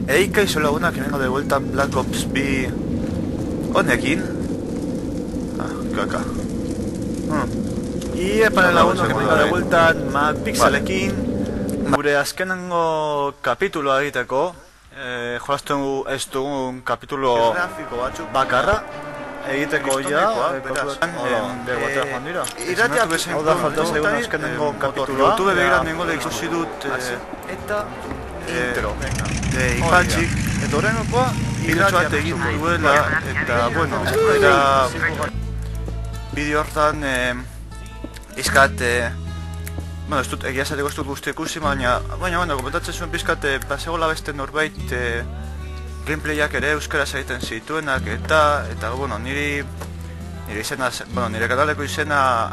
Hey, kaixo laguna, que vengo de vuelta Black Ops B honekin. Kaka. Iepan laguna, que vengo de vuelta MacPixelekin. Gure azkenengo kapituloa egiteko. Jolastu ez dugun kapitulo bakarra egiteko ja. Batera joan dira. Irateak bezain hau da falta zaigun azkenengo kapituloa. YouTube begira nengo ikusi dut eta intro ipatxik eta horrenokoa iratxo bat egin duela eta bueno, eta bideo hortan izkat bueno, ez dut egia zateko ez dut guzti ikusi, baina komentatzen zuen pizkat basegola beste norbait gameplayak ere euskaraz egiten zituenak eta bueno, nire izena, bueno, nire kanaleko izena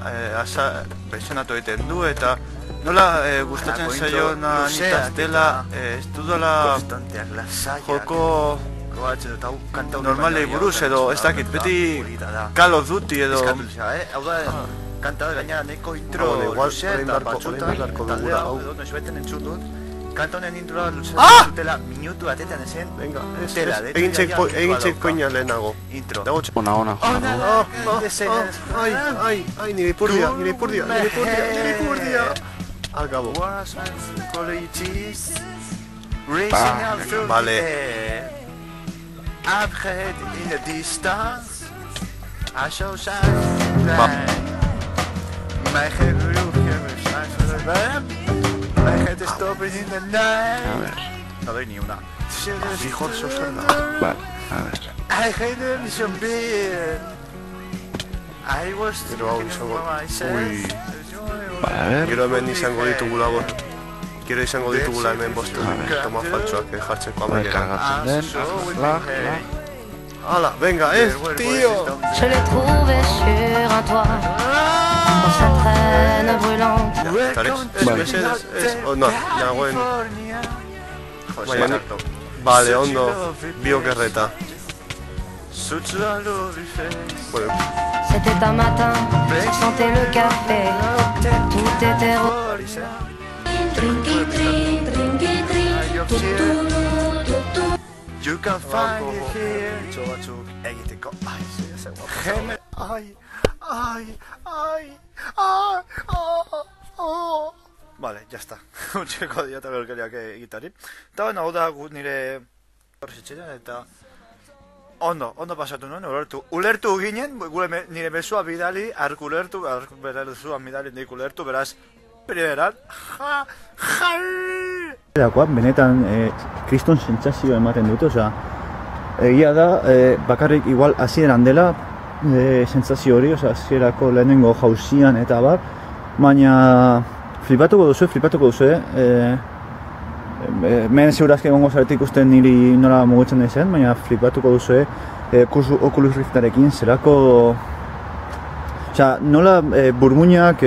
presionatu egiten du eta nola gustatzen zaiona nitaz dela ez dudala joko normalei buruz edo ez dakit, beti Call of Duty edo hau da, kanta gainera neko intro luzea eta batzutan taldea edo noizbeten entzun dut kanta honen introa luzea zutela minutu batetan ezen egin checkpointa lehenago intro Ona ai, nire ipurdia acabo. Vale. Upgrade in the distance. I shall shine. My head will shine for the web. My head is stopping in the night. No doy ni una. Fijo, eso es verdad. Vale, a ver. I hate them so big. I was thinking for myself. Vale, a ver. Gero hemen izango ditugula hemen bostu toma faltsuak jartzeko amaiera. Kargatzen den. Hala, venga, tío! Je l'ai trouvé sur un toit, dans sa traîne brûlante. No, nagoen... Vale, ondo, biokerreta. Bueno. C'était un matin, ça sentait le café, tout était rose. You can find it here. Batzuk egiteko. Vale, ya está. Utzeko diata berkeriak egitari. Eta bueno, hau da nire horretxean eta ondo pasatu nuen, ulertu ginen, nire bezua bidali, ark ulertu, nik ulertu, beraz, primeran, Dakoa, benetan kriston sentsazioa ematen dute, osea, egia da, bakarrik igual hasieran dela sentsazio hori, osea, hasierako lehenengo jauzian eta bar, baina flipatuko duzu, Hemen segurazki egongo zarete ikusten niri nola mugitzen dezen, baina flipatuko duzu Oculus Riftarekin, zerako... Osea, nola burmuinak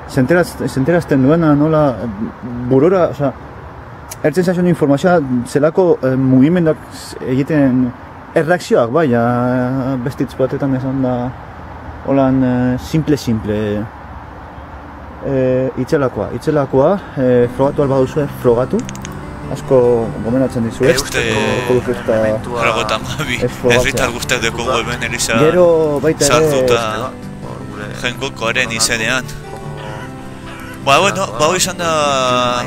zenterazten duena, nola burora, osea, ertzen zaizun informazioa zelako mugimenduak egiten erreakzioak, bai, bestitz batetan esan da holan simple. Itzelakoa, frogatu alba duzu, frogatu. Asko gomendatzen dizuet. Herritar guztiak dekogu hemen Elisa sartuta jenkokoaren izenean. Bueno, izan da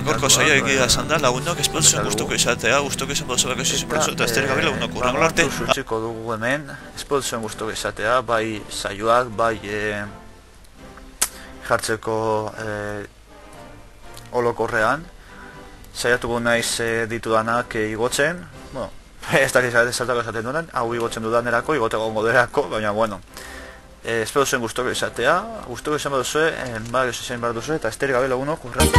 gorko saioa egia izan da, lagunok espero zuen gustuko izatea, gustuko izan bauzabak ez izan eta esterik gabe lagunok urrango arte. Surtziko dugu hemen, espero zuen gustuko izatea, bai saioak, bai jartzeko olokorrean. Saiatuko naiz ditudanak igotzen, bueno, ez dakiz zertako esaten duen, hau igotzen dudanerako, igoteko ongoderako, baina bueno. Espero zuen gustuko izatea, gustuko izan baduzue, badak ez izan behar duzue, eta esterik gabe lagunok urrango.